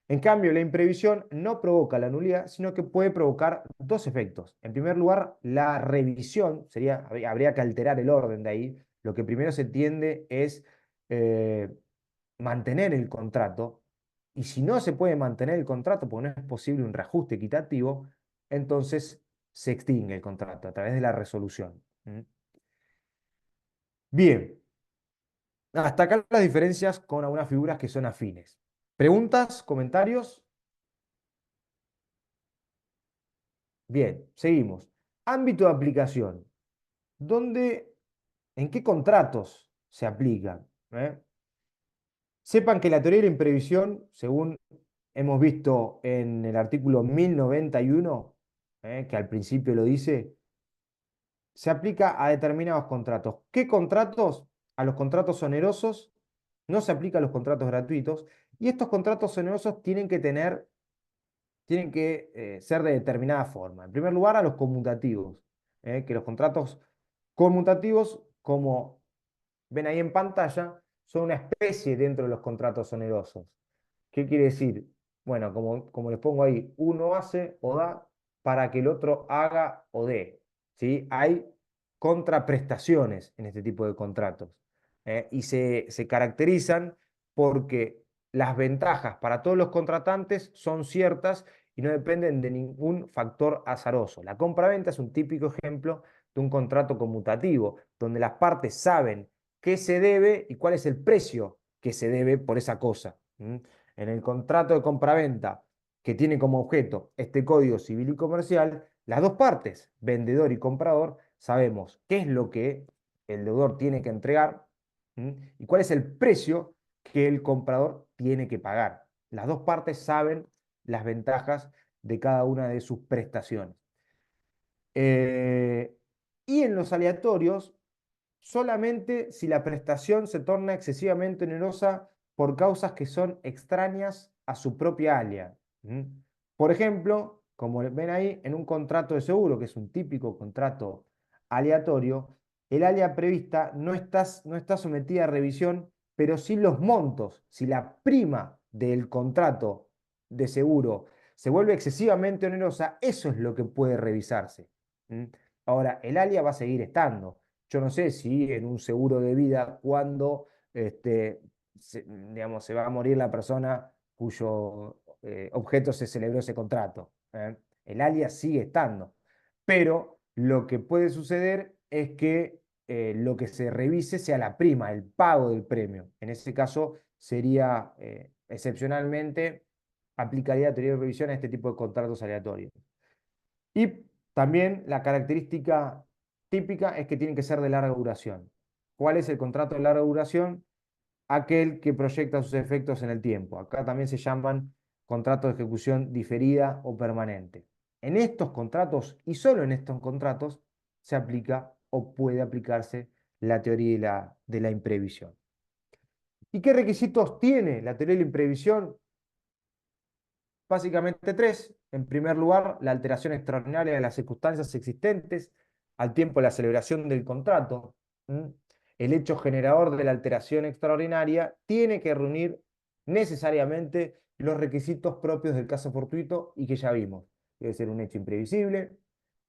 En cambio, la imprevisión no provoca la nulidad, sino que puede provocar dos efectos. En primer lugar, la revisión, habría que alterar el orden de ahí. Lo que primero se tiende es eh, mantener el contrato, y si no se puede mantener el contrato porque no es posible un reajuste equitativo, entonces se extingue el contrato a través de la resolución. Bien, hasta acá las diferencias con algunas figuras que son afines. ¿Preguntas? ¿Comentarios? Bien, seguimos. Ámbito de aplicación. ¿Dónde, en qué contratos se aplican? Sepan que la teoría de la imprevisión, según hemos visto en el artículo 1091, que al principio lo dice, se aplica a determinados contratos. ¿Qué contratos? A los contratos onerosos, no se aplica a los contratos gratuitos, y estos contratos onerosos tienen que ser de determinada forma. En primer lugar, a los conmutativos, que los contratos conmutativos, como ven ahí en pantalla, son una especie dentro de los contratos onerosos. ¿Qué quiere decir? Bueno, como les pongo ahí, uno hace o da para que el otro haga o dé. ¿Sí? Hay contraprestaciones en este tipo de contratos, y se caracterizan porque las ventajas para todos los contratantes son ciertas y no dependen de ningún factor azaroso. La compraventa es un típico ejemplo de un contrato conmutativo, donde las partes saben qué se debe y cuál es el precio que se debe por esa cosa. En el contrato de compraventa, que tiene como objeto este Código Civil y Comercial, las dos partes, vendedor y comprador, sabemos qué es lo que el deudor tiene que entregar y cuál es el precio que el comprador tiene que pagar. Las dos partes saben las ventajas de cada una de sus prestaciones. Y en los aleatorios, solamente si la prestación se torna excesivamente onerosa por causas que son extrañas a su propia alia. Por ejemplo, como ven ahí, en un contrato de seguro, que es un típico contrato aleatorio, el alia prevista no está sometida a revisión, pero sí los montos. Si la prima del contrato de seguro se vuelve excesivamente onerosa, eso es lo que puede revisarse. Ahora, el alia va a seguir estando. Yo no sé si en un seguro de vida, cuando digamos, se va a morir la persona cuyo objeto se celebró ese contrato. El alias sigue estando. Pero lo que puede suceder es que lo que se revise sea la prima, el pago del premio. En ese caso sería, excepcionalmente, aplicaría la teoría de revisión a este tipo de contratos aleatorios. Y también la característica típica es que tienen que ser de larga duración. ¿Cuál es el contrato de larga duración? Aquel que proyecta sus efectos en el tiempo. Acá también se llaman contratos de ejecución diferida o permanente. En estos contratos, y solo en estos contratos, se aplica o puede aplicarse la teoría de la imprevisión. ¿Y qué requisitos tiene la teoría de la imprevisión? Básicamente tres. En primer lugar, la alteración extraordinaria de las circunstancias existentes al tiempo de la celebración del contrato. El hecho generador de la alteración extraordinaria tiene que reunir necesariamente los requisitos propios del caso fortuito y que ya vimos. Debe ser un hecho imprevisible,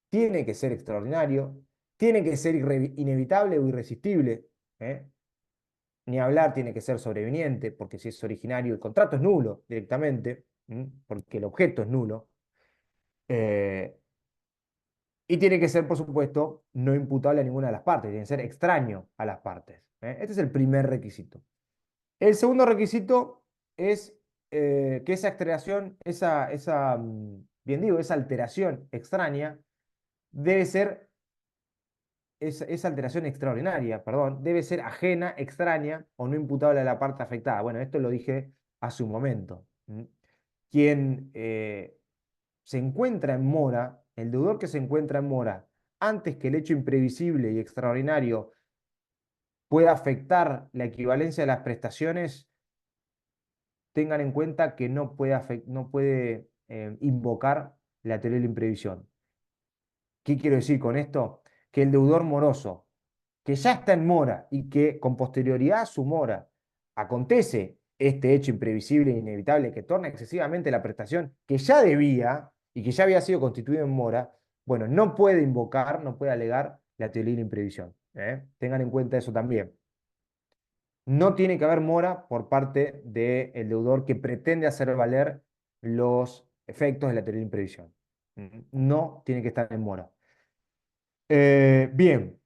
tiene que ser extraordinario, tiene que ser inevitable o irresistible. Ni hablar, tiene que ser sobreveniente, porque si es originario, el contrato es nulo directamente, porque el objeto es nulo. Eh, y tiene que ser, por supuesto, no imputable a ninguna de las partes, tiene que ser extraño a las partes. Este es el primer requisito. El segundo requisito es que esa alteración, bien digo, esa alteración extraña debe ser, esa alteración extraordinaria, perdón, debe ser ajena, extraña o no imputable a la parte afectada. Bueno, esto lo dije hace un momento. Quien se encuentra en mora, el deudor que se encuentra en mora, antes que el hecho imprevisible y extraordinario pueda afectar la equivalencia de las prestaciones, tengan en cuenta que no puede invocar la teoría de la imprevisión. ¿Qué quiero decir con esto? que el deudor moroso, que ya está en mora y que con posterioridad a su mora acontece este hecho imprevisible e inevitable que torna excesivamente la prestación que ya debía y que ya había sido constituido en mora, bueno, no puede invocar, no puede alegar la teoría de la imprevisión. Tengan en cuenta eso también. No tiene que haber mora por parte del deudor que pretende hacer valer los efectos de la teoría de la imprevisión. No tiene que estar en mora. Bien.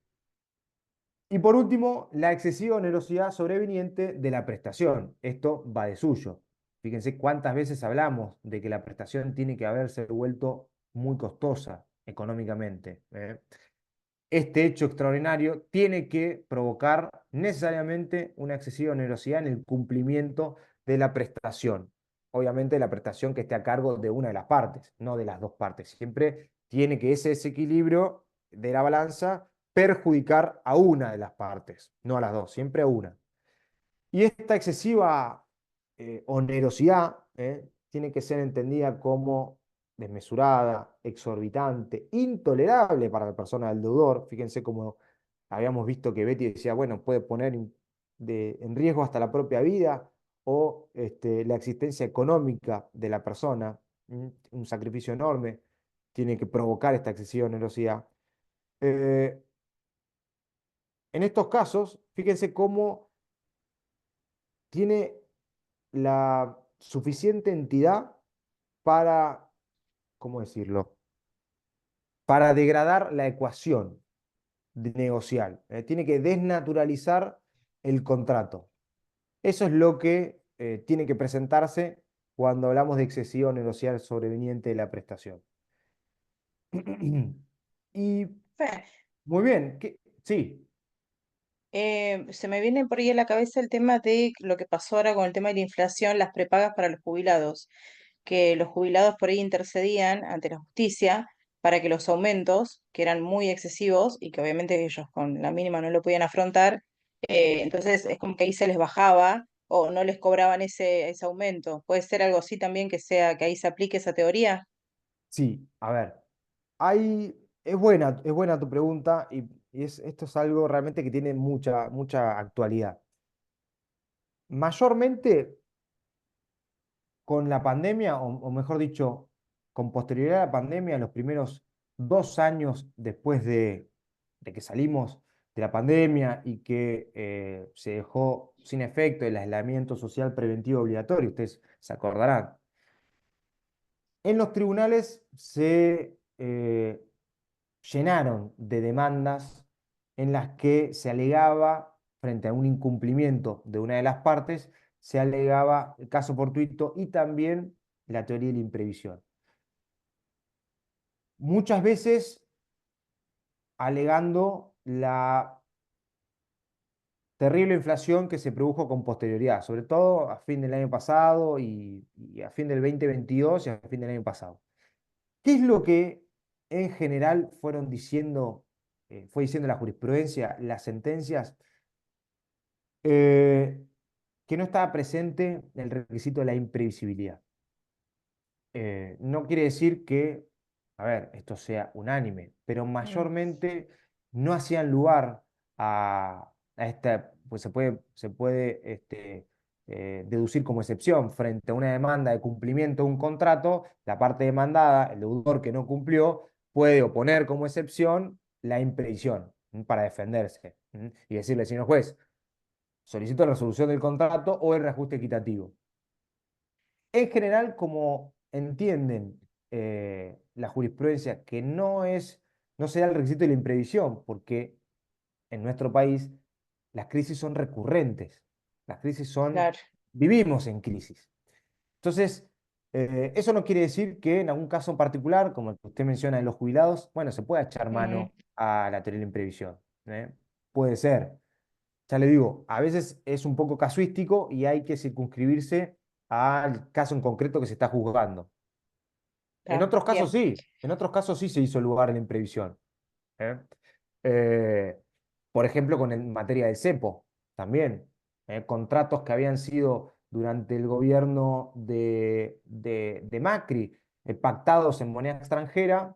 Y por último, la excesiva onerosidad sobreveniente de la prestación. Esto va de suyo. Fíjense cuántas veces hablamos de que la prestación tiene que haberse vuelto muy costosa económicamente. Este hecho extraordinario tiene que provocar necesariamente una excesiva onerosidad en el cumplimiento de la prestación. Obviamente la prestación que esté a cargo de una de las partes, no de las dos partes. Siempre tiene que ese desequilibrio de la balanza perjudicar a una de las partes, no a las dos, siempre a una. Y esta excesiva onerosidad tiene que ser entendida como desmesurada, exorbitante, intolerable para la persona del deudor. Fíjense como habíamos visto que Betty decía, bueno, puede poner en riesgo hasta la propia vida o la existencia económica de la persona. Un sacrificio enorme tiene que provocar esta excesiva onerosidad. Eh, en estos casos, fíjense cómo tiene la suficiente entidad para, ¿cómo decirlo? Para degradar la ecuación negocial. Tiene que desnaturalizar el contrato. Eso es lo que tiene que presentarse cuando hablamos de excesiva onerosidad sobreveniente de la prestación. Y Fe, muy bien, sí, se me viene por ahí a la cabeza el tema de lo que pasó ahora con el tema de la inflación, las prepagas para los jubilados, que los jubilados por ahí intercedían ante la justicia para que los aumentos, que eran muy excesivos y que obviamente ellos con la mínima no lo podían afrontar, entonces es como que ahí se les bajaba o no les cobraban ese aumento. ¿Puede ser algo así también que sea que ahí se aplique esa teoría? sí, a ver, es buena tu pregunta y esto es algo realmente que tiene mucha actualidad. Mayormente con la pandemia, o mejor dicho, con posterioridad a la pandemia, los primeros 2 años después de que salimos de la pandemia y que se dejó sin efecto el aislamiento social preventivo obligatorio, ustedes se acordarán. En los tribunales se llenaron de demandas en las que se alegaba, frente a un incumplimiento de una de las partes, se alegaba el caso fortuito y también la teoría de la imprevisión. Muchas veces alegando la terrible inflación que se produjo con posterioridad, sobre todo a fin del año pasado y a fin del 2022 y a fin del año pasado. ¿Qué es lo que en general fue diciendo la jurisprudencia, las sentencias? Eh, que no estaba presente el requisito de la imprevisibilidad. No quiere decir que, a ver, esto sea unánime, pero Mm, mayormente no hacían lugar a esta, pues se puede deducir como excepción frente a una demanda de cumplimiento de un contrato, la parte demandada, el deudor que no cumplió, puede oponer como excepción la imprevisión para defenderse y decirle, señor juez, solicito la resolución del contrato o el reajuste equitativo. En general, como entienden la jurisprudencia que no se da el requisito de la imprevisión, porque en nuestro país las crisis son recurrentes, las crisis claro. vivimos en crisis. Entonces, eso no quiere decir que en algún caso en particular, como el que usted menciona de los jubilados, bueno, se pueda echar Mm, mano a la teoría de la imprevisión. ¿Eh? Puede ser. Ya le digo, a veces es un poco casuístico y hay que circunscribirse al caso en concreto que se está juzgando. está bien. En otros casos sí se hizo lugar en la imprevisión. ¿Eh? Eh, por ejemplo, en materia del cepo, también. Contratos que habían sido durante el gobierno de Macri, pactados en moneda extranjera,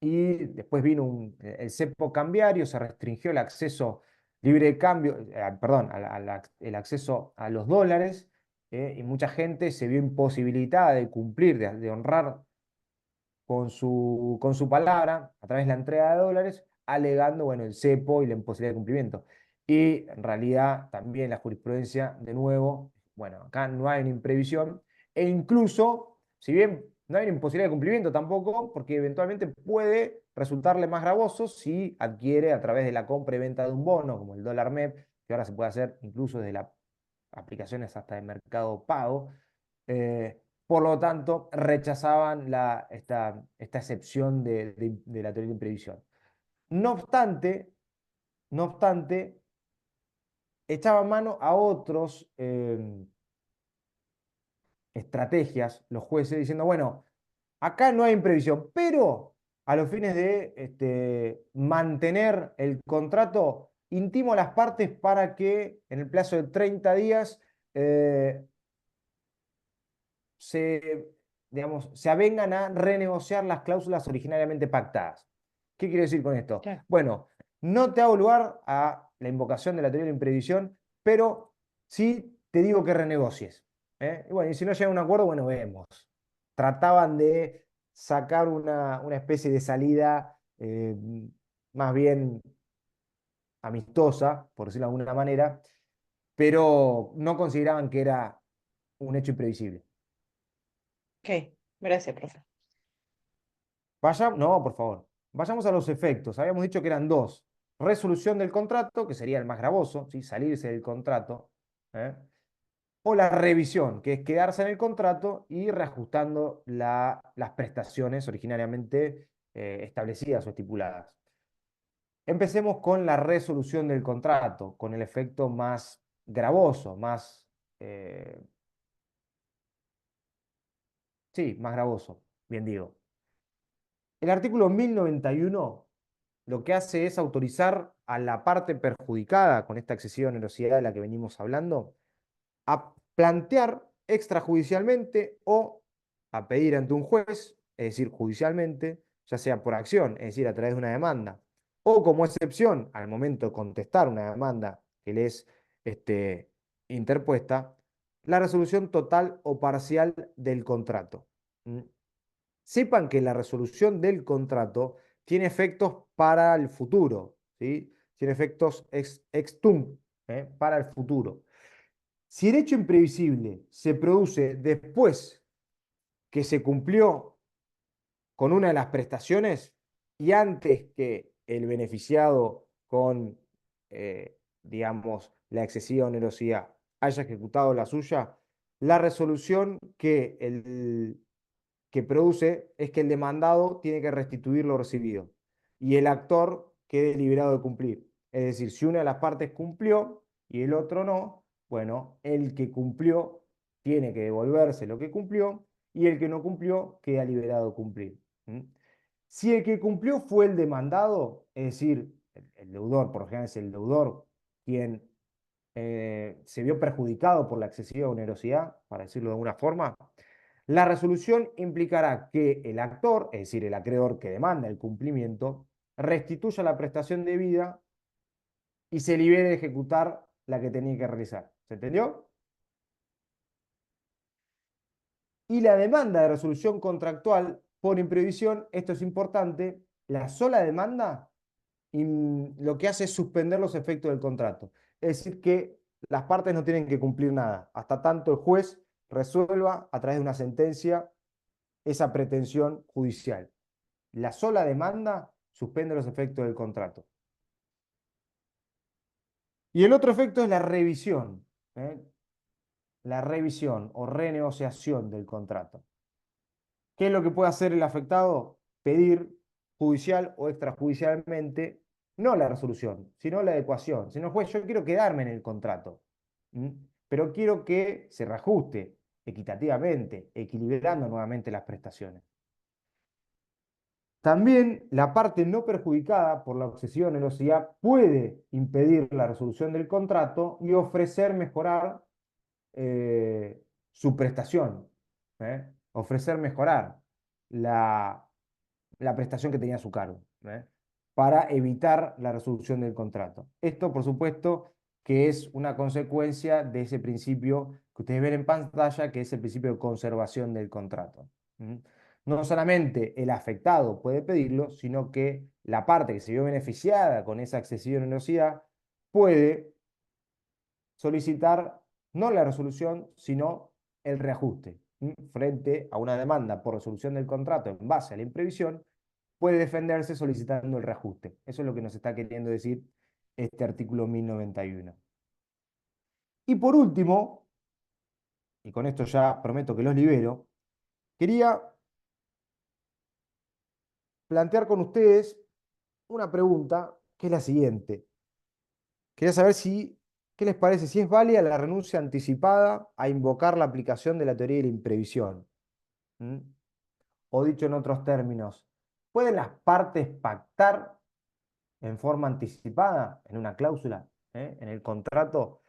y después vino el cepo cambiario, se restringió el acceso libre de cambio, perdón, el acceso a los dólares, y mucha gente se vio imposibilitada de cumplir, de honrar con su palabra a través de la entrega de dólares, alegando, bueno, el cepo y la imposibilidad de cumplimiento. Y en realidad también la jurisprudencia, de nuevo, bueno, acá no hay una imprevisión, e incluso, si bien no hay una imposibilidad de cumplimiento tampoco, porque eventualmente puede resultarle más gravoso si adquiere a través de la compra y venta de un bono, como el dólar MEP, que ahora se puede hacer incluso desde las aplicaciones hasta de Mercado Pago. Por lo tanto, rechazaban esta excepción de la teoría de imprevisión. No obstante, echaban mano a otros estrategias los jueces diciendo, bueno, acá no hay imprevisión, pero a los fines de mantener el contrato, intimo a las partes para que en el plazo de 30 días eh, se, digamos, se avengan a renegociar las cláusulas originariamente pactadas. ¿Qué quiero decir con esto? Claro. Bueno, no te hago lugar a la invocación de la teoría de la imprevisión, pero sí te digo que renegocies. Y bueno, y si no llega a un acuerdo, bueno, vemos. Trataban de sacar una especie de salida más bien amistosa, por decirlo de alguna manera, pero no consideraban que era un hecho imprevisible. Ok, gracias, profe. No, por favor. Vayamos a los efectos. Habíamos dicho que eran dos. Resolución del contrato, que sería el más gravoso, ¿sí? Salirse del contrato. ¿eh? O la revisión, que es quedarse en el contrato y reajustando las prestaciones originariamente establecidas o estipuladas. Empecemos con la resolución del contrato, con el efecto más gravoso, eh, sí, más gravoso, bien digo. El artículo 1091 lo que hace es autorizar a la parte perjudicada con esta excesiva onerosidad de la que venimos hablando a plantear extrajudicialmente o a pedir ante un juez, es decir, judicialmente, ya sea por acción, es decir, a través de una demanda, o como excepción al momento de contestar una demanda que le es interpuesta, la resolución total o parcial del contrato. ¿Mm? Sepan que la resolución del contrato tiene efectos para el futuro, ¿sí? Tiene efectos ex tunc, para el futuro. Si el hecho imprevisible se produce después que se cumplió con una de las prestaciones y antes que el beneficiado con, digamos, la excesiva onerosidad haya ejecutado la suya, la resolución que produce es que el demandado tiene que restituir lo recibido y el actor quede liberado de cumplir. Es decir, si una de las partes cumplió y el otro no, bueno, el que cumplió tiene que devolverse lo que cumplió y el que no cumplió queda liberado de cumplir. ¿Mm? Si el que cumplió fue el demandado, es decir, el deudor, por lo general es el deudor quien se vio perjudicado por la excesiva onerosidad, para decirlo de alguna forma, la resolución implicará que el actor, es decir, el acreedor que demanda el cumplimiento, restituya la prestación debida y se libere de ejecutar la que tenía que realizar. ¿Se entendió? Y la demanda de resolución contractual por imprevisión, esto es importante, la sola demanda lo que hace es suspender los efectos del contrato. Es decir, que las partes no tienen que cumplir nada, hasta tanto el juez resuelva a través de una sentencia esa pretensión judicial. La sola demanda suspende los efectos del contrato. Y el otro efecto es la revisión. La revisión o renegociación del contrato. ¿Qué es lo que puede hacer el afectado? Pedir judicial o extrajudicialmente, no la resolución, sino la adecuación. Sino, juez, yo quiero quedarme en el contrato, pero quiero que se reajuste equitativamente, equilibrando nuevamente las prestaciones. También la parte no perjudicada por la excesiva onerosidad puede impedir la resolución del contrato y ofrecer mejorar su prestación, ofrecer mejorar la, la prestación que tenía a su cargo, para evitar la resolución del contrato. Esto, por supuesto, que es una consecuencia de ese principio que ustedes ven en pantalla, que es el principio de conservación del contrato. No solamente el afectado puede pedirlo, sino que la parte que se vio beneficiada con esa excesiva onerosidad puede solicitar no la resolución, sino el reajuste. Frente a una demanda por resolución del contrato en base a la imprevisión, puede defenderse solicitando el reajuste. Eso es lo que nos está queriendo decir este artículo 1091. Y por último, y con esto ya prometo que los libero, quería plantear con ustedes una pregunta que es la siguiente. Quería saber ¿qué les parece? Si es válida la renuncia anticipada a invocar la aplicación de la teoría de la imprevisión. ¿Mm? O dicho en otros términos, ¿pueden las partes pactar en forma anticipada, en una cláusula, en el contrato,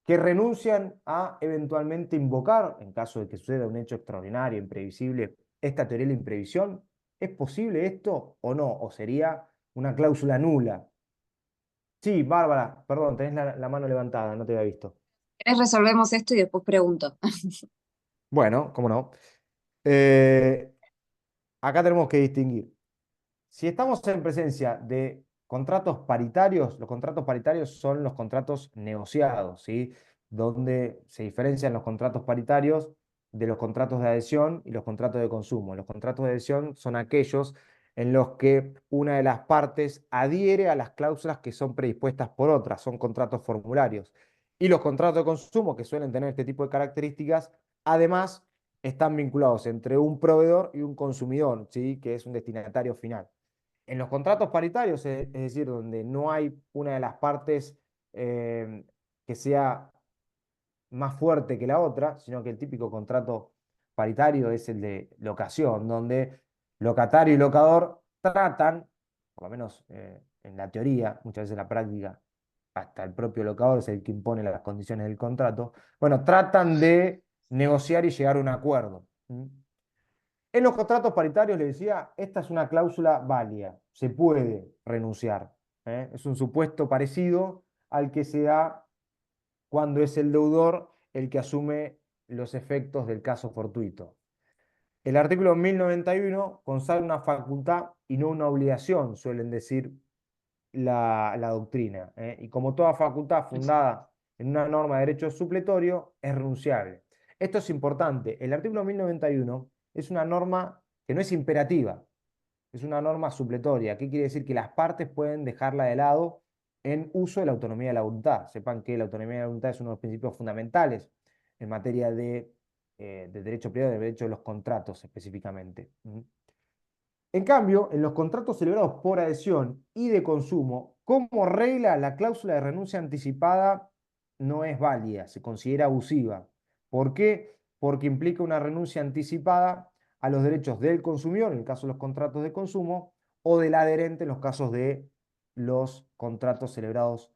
que renuncian a eventualmente invocar, en caso de que suceda un hecho extraordinario, imprevisible, esta teoría de la imprevisión? ¿Es posible esto o no? ¿O sería una cláusula nula? Sí, Bárbara, perdón, tenés la mano levantada, no te había visto. ¿Querés resolvemos esto y después pregunto? Bueno, cómo no. Eh, Acá tenemos que distinguir. Si estamos en presencia de contratos paritarios, los contratos paritarios son los contratos negociados, ¿sí? Donde se diferencian los contratos paritarios de los contratos de adhesión y los contratos de consumo. Los contratos de adhesión son aquellos en los que una de las partes adhiere a las cláusulas que son predispuestas por otras, son contratos formularios. Y los contratos de consumo, que suelen tener este tipo de características, además están vinculados entre un proveedor y un consumidor, ¿sí? Que es un destinatario final. En los contratos paritarios, es decir, donde no hay una de las partes que sea más fuerte que la otra, sino que el típico contrato paritario es el de locación, donde locatario y locador tratan, por lo menos en la teoría, muchas veces en la práctica, hasta el propio locador es el que impone las condiciones del contrato, bueno, tratan de negociar y llegar a un acuerdo. En los contratos paritarios, le decía, esta es una cláusula válida, se puede renunciar. Es un supuesto parecido al que se da cuando es el deudor el que asume los efectos del caso fortuito. El artículo 1091 consagra una facultad y no una obligación, suelen decir la doctrina. Y como toda facultad fundada en una norma de derecho supletorio, es renunciable. Esto es importante. El artículo 1091 es una norma que no es imperativa, es una norma supletoria. ¿Qué quiere decir? Que las partes pueden dejarla de lado en uso de la autonomía de la voluntad. Sepan que la autonomía de la voluntad es uno de los principios fundamentales en materia de derecho privado y de derecho de los contratos específicamente. En cambio, en los contratos celebrados por adhesión y de consumo, como regla, la cláusula de renuncia anticipada no es válida, se considera abusiva. ¿Por qué? Porque implica una renuncia anticipada a los derechos del consumidor, en el caso de los contratos de consumo, o del adherente en los casos de los contratos celebrados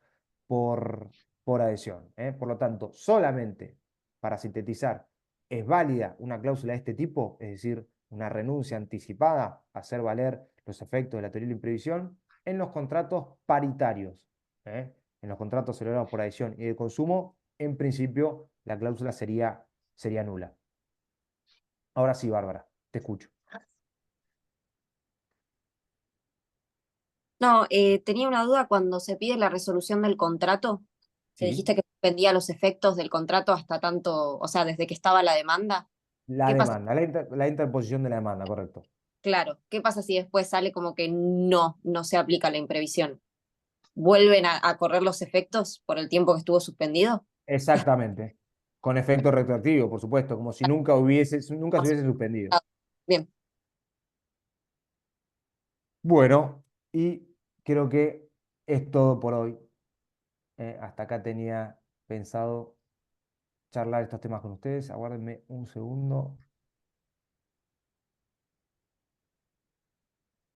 por, por adhesión. Por lo tanto, solamente, para sintetizar, es válida una cláusula de este tipo, es decir, una renuncia anticipada a hacer valer los efectos de la teoría de la imprevisión en los contratos paritarios. En los contratos celebrados por adhesión y de consumo, en principio, la cláusula sería nula. Ahora sí, Bárbara, te escucho. No, tenía una duda cuando se pide la resolución del contrato, que ¿Sí? dijiste que suspendía los efectos del contrato hasta tanto, o sea, desde que estaba la demanda. La ¿Qué pasa? demanda, la interposición de la demanda, correcto. Claro, ¿qué pasa si después sale como que no se aplica la imprevisión? ¿Vuelven a correr los efectos por el tiempo que estuvo suspendido? Exactamente. Con efecto retroactivo, por supuesto, como si nunca se hubiese suspendido. Bien. Bueno, y creo que es todo por hoy. Hasta acá tenía pensado charlar estos temas con ustedes. Aguárdenme un segundo.